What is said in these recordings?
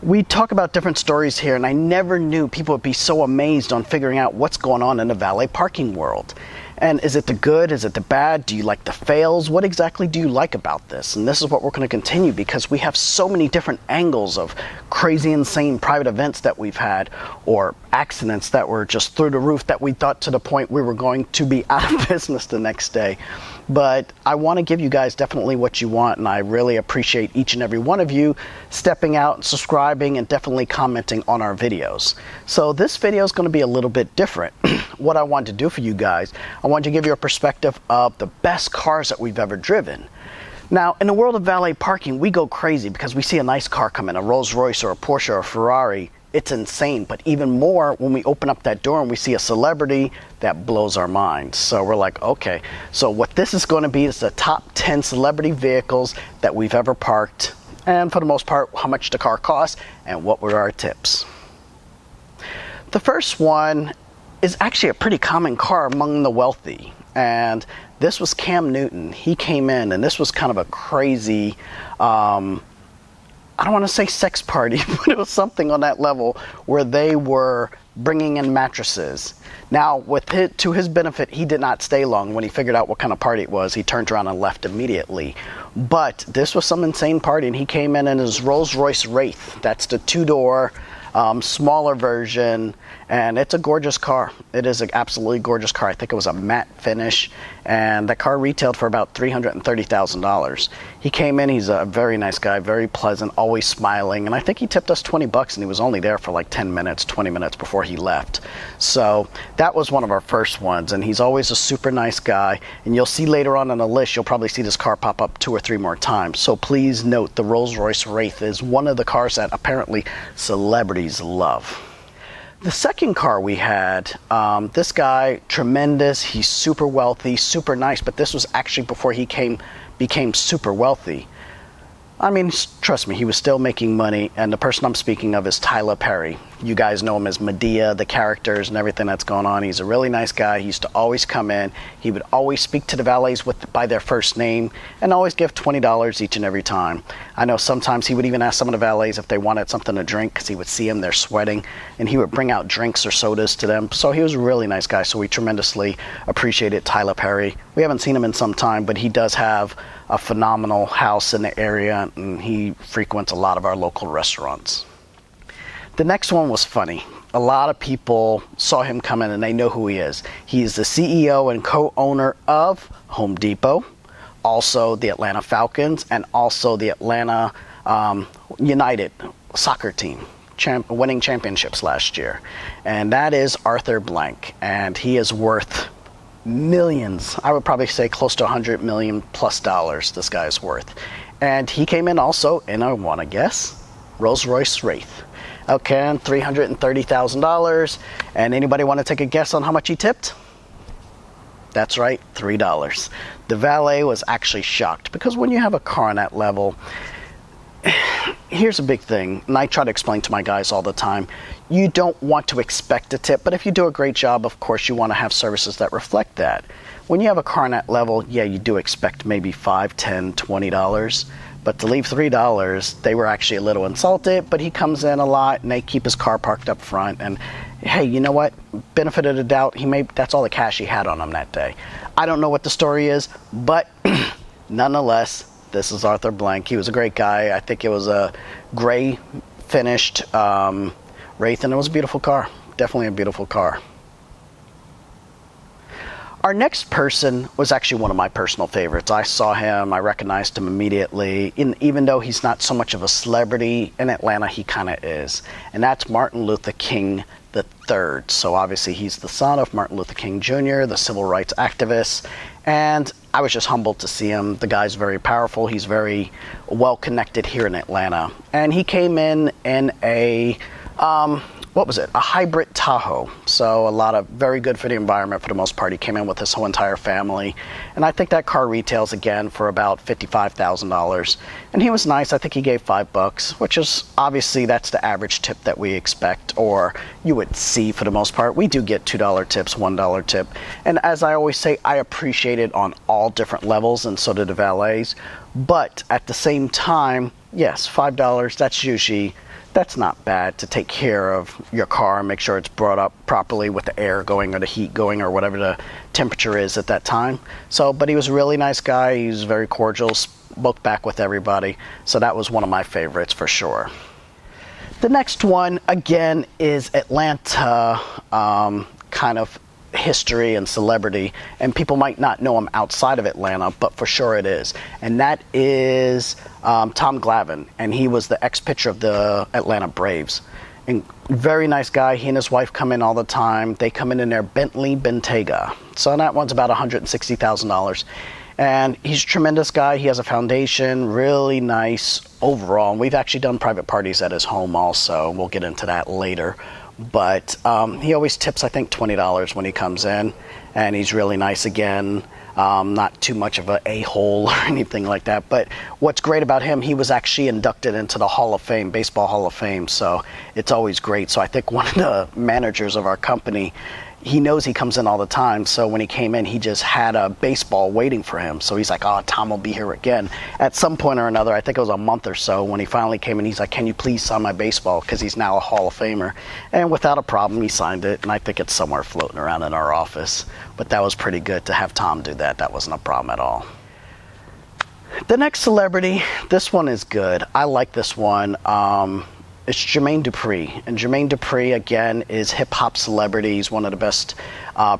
We talk about different stories here, and I never knew people would be so amazed on figuring out what's going on in the valet parking world. And is it the good? Is it the bad? Do you like the fails? What exactly do you like about this? And this is what we're going to continue, because we have so many different angles of crazy, insane private events that we've had, or accidents that were just through the roof that we thought to the point we were going to be out of business the next day. But I want to give you guys definitely what you want, and I really appreciate each and every one of you stepping out and subscribing and definitely commenting on our videos. So this video is going to be a little bit different. What I want to do for you guys, I want to give you a perspective of the best cars that we've ever driven. Now, in the world of valet parking, we go crazy because we see a nice car come in, a Rolls Royce or a Porsche or a Ferrari. It's insane, but even more when we open up that door and we see a celebrity, that blows our minds. So we're like, okay, so what this is going to be is the top 10 celebrity vehicles that we've ever parked, and for the most part, how much the car costs and what were our tips. The first one is actually a pretty common car among the wealthy, and this was Cam Newton. He came in, and this was kind of a crazy, I don't want to say sex party, but it was something on that level where they were bringing in mattresses. Now, to his benefit, he did not stay long. When he figured out what kind of party it was, he turned around and left immediately. But this was some insane party, and he came in his Rolls Royce Wraith. That's the two-door, smaller version, and it's a gorgeous car. It is an absolutely gorgeous car. I think it was a matte finish, and that car retailed for about $330,000. He came in, he's a very nice guy, very pleasant, always smiling, and I think he tipped us 20 bucks, and he was only there for like 10 minutes, 20 minutes before he left. So that was one of our first ones, and he's always a super nice guy, and you'll see later on in the list, you'll probably see this car pop up 2 or 3 more times. So please note, the Rolls Royce Wraith is one of the cars that apparently celebrities love. The second car we had, this guy, tremendous, he's super wealthy, super nice, but this was actually before he became super wealthy. I mean, trust me, he was still making money, and the person I'm speaking of is Tyler Perry. You guys know him as Medea, the characters and everything that's going on. He's a really nice guy. He used to always come in. He would always speak to the valets by their first name and always give $20 each and every time. I know sometimes he would even ask some of the valets if they wanted something to drink, because he would see them, they're sweating, and he would bring out drinks or sodas to them. So he was a really nice guy, so we tremendously appreciated Tyler Perry. We haven't seen him in some time, but he does have a phenomenal house in the area, and he frequents a lot of our local restaurants. The next one was funny. A lot of people saw him come in and they know who he is. He's the CEO and co-owner of Home Depot, also the Atlanta Falcons, and also the Atlanta United soccer team, winning championships last year. And that is Arthur Blank, and he is worth millions. I would probably say close to $100 million plus this guy is worth. And he came in also in a, want to guess, Rolls Royce Wraith. Okay, and $330,000. And anybody want to take a guess on how much he tipped? That's right, $3. The valet was actually shocked, because when you have a car on that level, here's a big thing, and I try to explain to my guys all the time. You don't want to expect a tip, but if you do a great job, of course, you want to have services that reflect that. When you have a car on that level, yeah, you do expect maybe $5, $10, $20. But to leave $3, they were actually a little insulted, but he comes in a lot, and they keep his car parked up front. And hey, you know what? Benefit of the doubt, that's all the cash he had on him that day. I don't know what the story is, but nonetheless, this is Arthur Blank. He was a great guy. I think it was a gray finished Wraith, and it was a beautiful car. Definitely a beautiful car. Our next person was actually one of my personal favorites. I saw him, I recognized him immediately, even though he's not so much of a celebrity in Atlanta, he kind of is. And that's Martin Luther King III. So obviously he's the son of Martin Luther King Jr., the civil rights activist. And I was just humbled to see him. The guy's very powerful. He's very well connected here in Atlanta. And he came in a what was it? A hybrid Tahoe. So a lot of very good for the environment for the most part. He came in with his whole entire family. And I think that car retails again for about $55,000. And he was nice. I think he gave $5, which is obviously that's the average tip that we expect, or you would see for the most part. We do get $2 tips, $1 tip. And as I always say, I appreciate it on all different levels, and so do the valets. But at the same time, yes, $5, that's usually that's not bad to take care of your car and make sure it's brought up properly with the air going or the heat going or whatever the temperature is at that time. So, but he was a really nice guy. He was very cordial, spoke back with everybody. So that was one of my favorites for sure. The next one, again, is Atlanta kind of history and celebrity, and people might not know him outside of Atlanta, but for sure it is. And that is Tom Glavine, and he was the ex-pitcher of the Atlanta Braves. And very nice guy. He and his wife come in all the time. They come in their Bentley Bentayga. So that one's about $160,000. And he's a tremendous guy. He has a foundation, really nice overall. And we've actually done private parties at his home also. We'll get into that later. But he always tips, I think, $20 when he comes in, and he's really nice again. Not too much of an a-hole or anything like that. But what's great about him, he was actually inducted into the Hall of Fame, Baseball Hall of Fame. So it's always great. So I think one of the managers of our company, he knows he comes in all the time. So when he came in, he just had a baseball waiting for him. So he's like, oh, Tom will be here again. At some point or another, I think it was a month or so, when he finally came in, he's like, can you please sign my baseball? Because he's now a Hall of Famer. And without a problem, he signed it. And I think it's somewhere floating around in our office. But that was pretty good to have Tom do that. That wasn't a problem at all. The next celebrity, this one is good. I like this one. It's Jermaine Dupri. And Jermaine Dupri, again, is hip-hop celebrity. He's one of the best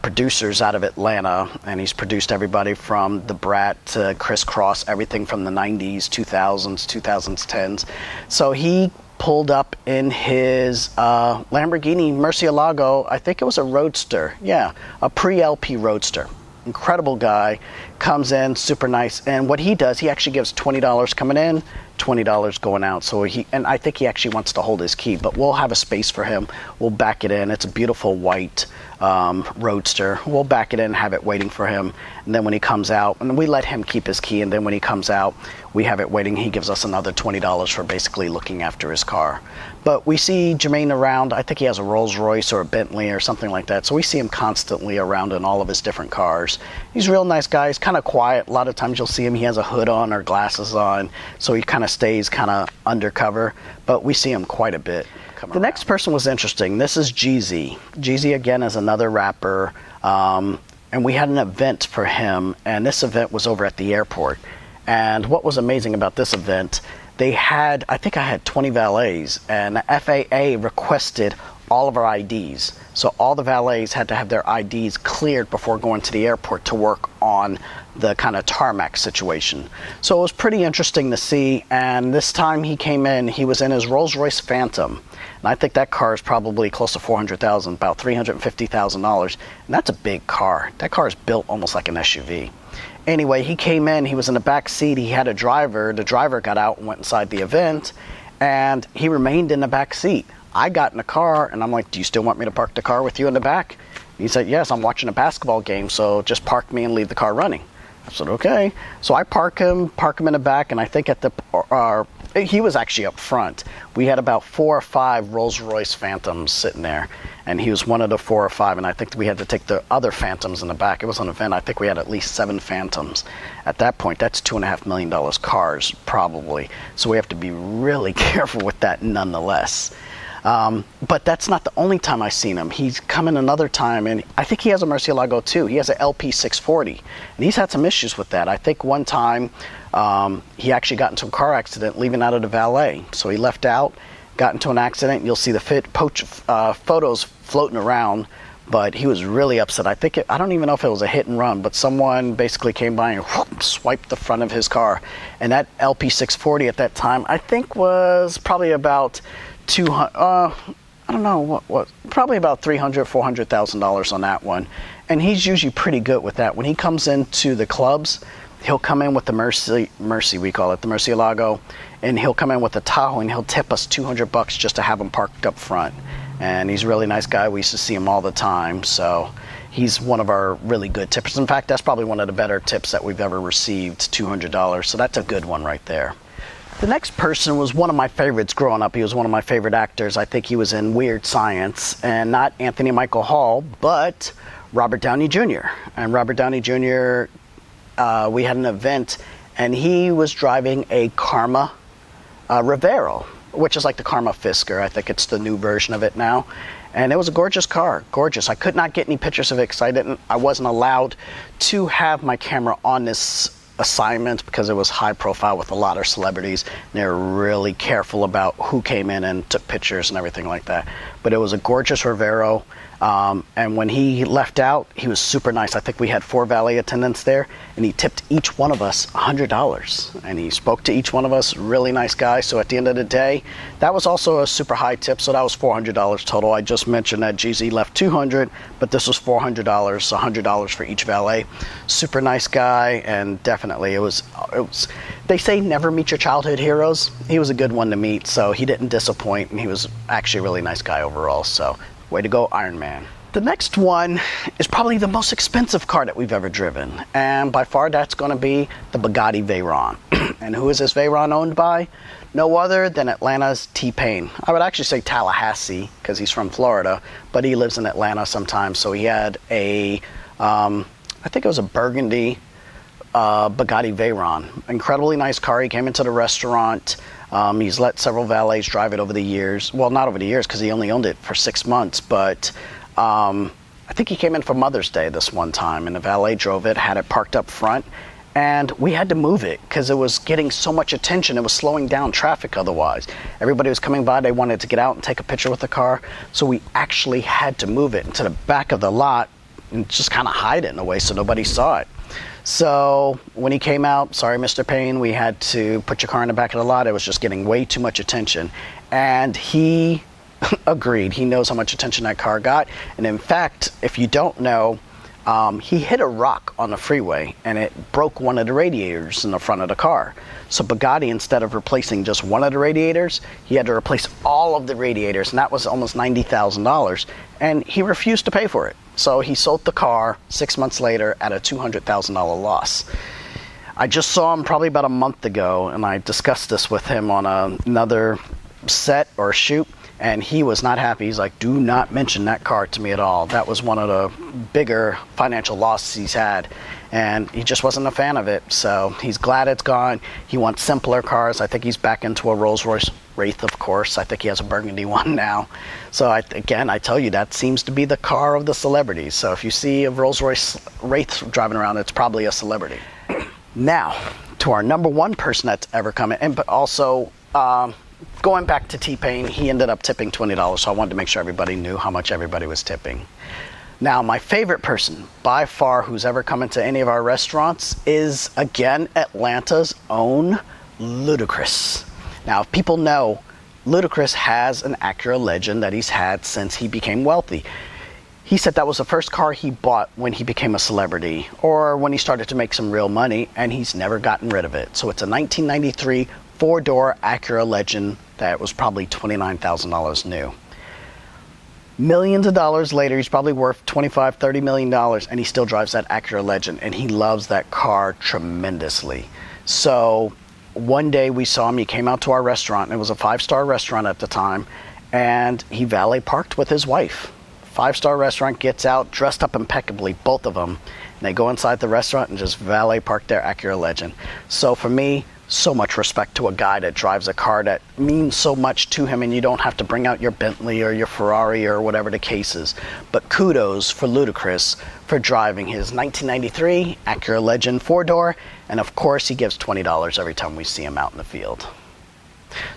producers out of Atlanta. And he's produced everybody from The Brat to Criss Cross, everything from the 90s, 2000s, 2010s. So he pulled up in his Lamborghini Murcielago. I think it was a Roadster. Yeah, a pre-LP Roadster. Incredible guy. Comes in, super nice. And what he does, he actually gives $20 coming in, $20 going out. So and I think he actually wants to hold his key, but we'll have a space for him. We'll back it in. It's a beautiful white Roadster. We'll back it in, have it waiting for him. And then when he comes out, and we let him keep his key, and then when he comes out, we have it waiting. He gives us another $20 for basically looking after his car. But we see Jermaine around. I think he has a Rolls Royce or a Bentley or something like that. So we see him constantly around in all of his different cars. He's a real nice guy. He's kind of quiet. A lot of times you'll see him, he has a hood on or glasses on. So he kind of stays kind of undercover. But we see him quite a bit. The next person was interesting. This is Jeezy. Jeezy, again, is another rapper. And we had an event for him. And this event was over at the airport. And what was amazing about this event, they had, I think I had 20 valets, and the FAA requested all of our IDs. So all the valets had to have their IDs cleared before going to the airport to work on the kind of tarmac situation. So it was pretty interesting to see. And this time he came in, he was in his Rolls Royce Phantom. And I think that car is probably close to $400,000, about $350,000. And that's a big car. That car is built almost like an SUV. Anyway, he came in, he was in the back seat, he had a driver. The driver got out and went inside the event, and he remained in the back seat. I got in the car, and I'm like, do you still want me to park the car with you in the back? He said, yes, I'm watching a basketball game, so just park me and leave the car running. I said, okay. So I park him in the back, and I think at the, he was actually up front. We had about 4 or 5 Rolls Royce Phantoms sitting there, and he was one of the 4 or 5, and I think we had to take the other Phantoms in the back. It was an event. I think we had at least 7 Phantoms. At that point, that's $2.5 million cars, probably. So we have to be really careful with that nonetheless. But that's not the only time I've seen him. He's come in another time, and I think he has a Murcielago too. He has an LP 640, and he's had some issues with that. I think one time he actually got into a car accident leaving out of the valet. So he left out, got into an accident. You'll see the photos floating around, but he was really upset. I don't even know if it was a hit and run, but someone basically came by and whoop, swiped the front of his car. And that LP 640 at that time, I think was probably about I don't know what probably about $300,000, $400,000 on that one. And he's usually pretty good with that. When he comes into the clubs, he'll come in with the Mercy, we call it, the Murcielago, and he'll come in with the Tahoe, and he'll tip us $200 just to have him parked up front. And he's a really nice guy. We used to see him all the time. So he's one of our really good tippers. In fact, that's probably one of the better tips that we've ever received, $200. So that's a good one right there. The next person was one of my favorites growing up. He was one of my favorite actors. I think he was in Weird Science, and not Anthony Michael Hall, but Robert Downey Jr. And Robert Downey Jr., we had an event, and he was driving a Karma Revero. which is like the Karma Fisker. I think it's the new version of it now. And it was a gorgeous car, gorgeous. I could not get any pictures of it because I wasn't allowed to have my camera on this assignment because it was high profile with a lot of celebrities. And they were really careful about who came in and took pictures and everything like that. But it was a gorgeous Rivero. And when he left out, he was super nice. I think we had 4 valet attendants there, and he tipped each one of us $100. And he spoke to each one of us, really nice guy. So at the end of the day, that was also a super high tip. So that was $400 total. I just mentioned that Jeezy left $200, but this was $400, $100 for each valet. Super nice guy, and definitely it was, they say never meet your childhood heroes. He was a good one to meet, so he didn't disappoint, and he was actually a really nice guy overall. So way to go, Iron Man. The next one is probably the most expensive car that we've ever driven. And by far, that's going to be the Bugatti Veyron. And who is this Veyron owned by? No other than Atlanta's TPain. I would actually say Tallahassee because he's from Florida, but he lives in Atlanta sometimes. So he had a, I think it was a burgundy Bugatti Veyron. Incredibly nice car. He came into the restaurant. He's let several valets drive it over the years. Well, not over the years because he only owned it for 6 months, but I think he came in for Mother's Day this one time, and the valet drove it, had it parked up front, and we had to move it because it was getting so much attention. It was slowing down traffic otherwise. Everybody was coming by. They wanted to get out and take a picture with the car, so we actually had to move it into the back of the lot and just kind of hide it in a way so nobody saw it. So when he came out, sorry, Mr. Payne, we had to put your car in the back of the lot. It was just getting way too much attention. And he agreed. He knows how much attention that car got. And in fact, if you don't know, he hit a rock on the freeway and it broke one of the radiators in the front of the car. So Bugatti, instead of replacing just one of the radiators, he had to replace all of the radiators, and that was almost $90,000. And he refused to pay for it. So he sold the car 6 months later at a $200,000 loss. I just saw him probably about a month ago, and I discussed this with him on another set or shoot, and he was not happy. He's like, do not mention that car to me at all. That was one of the bigger financial losses he's had, and he just wasn't a fan of it. So he's glad it's gone. He wants simpler cars. I think he's back into a Rolls-Royce Wraith, of course. I think he has a burgundy one now. So again, I tell you, that seems to be the car of the celebrities. So if you see a Rolls-Royce Wraith driving around, it's probably a celebrity. Now, to our number one person that's ever come in, but also going back to TPain, he ended up tipping $20, so I wanted to make sure everybody knew how much everybody was tipping. Now, my favorite person by far who's ever come into any of our restaurants is, again, Atlanta's own Ludacris. Now, if people know, Ludacris has an Acura Legend that he's had since he became wealthy. He said that was the first car he bought when he became a celebrity or when he started to make some real money, and he's never gotten rid of it. So it's a 1993 4-door Acura Legend that was probably $29,000 new. Millions of dollars later, he's probably worth $25, $30 million, and he still drives that Acura Legend, and he loves that car tremendously. So one day we saw him, he came out to our restaurant, and it was a 5-star restaurant at the time, and he valet parked with his wife. 5-star restaurant, gets out, dressed up impeccably, both of them, and they go inside the restaurant and just valet park their Acura Legend. So for me, so much respect to a guy that drives a car that means so much to him, and you don't have to bring out your Bentley or your Ferrari or whatever the case is. But kudos for Ludacris for driving his 1993 Acura Legend 4-door, and of course he gives $20 every time we see him out in the field.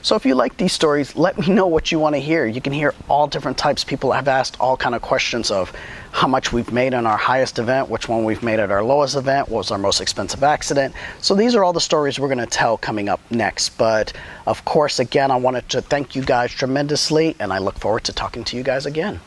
So if you like these stories, let me know what you want to hear. You can hear all different types. People have asked all kind of questions of how much we've made on our highest event, which one we've made at our lowest event, what was our most expensive accident. So these are all the stories we're going to tell coming up next. But of course, again, I wanted to thank you guys tremendously, and I look forward to talking to you guys again.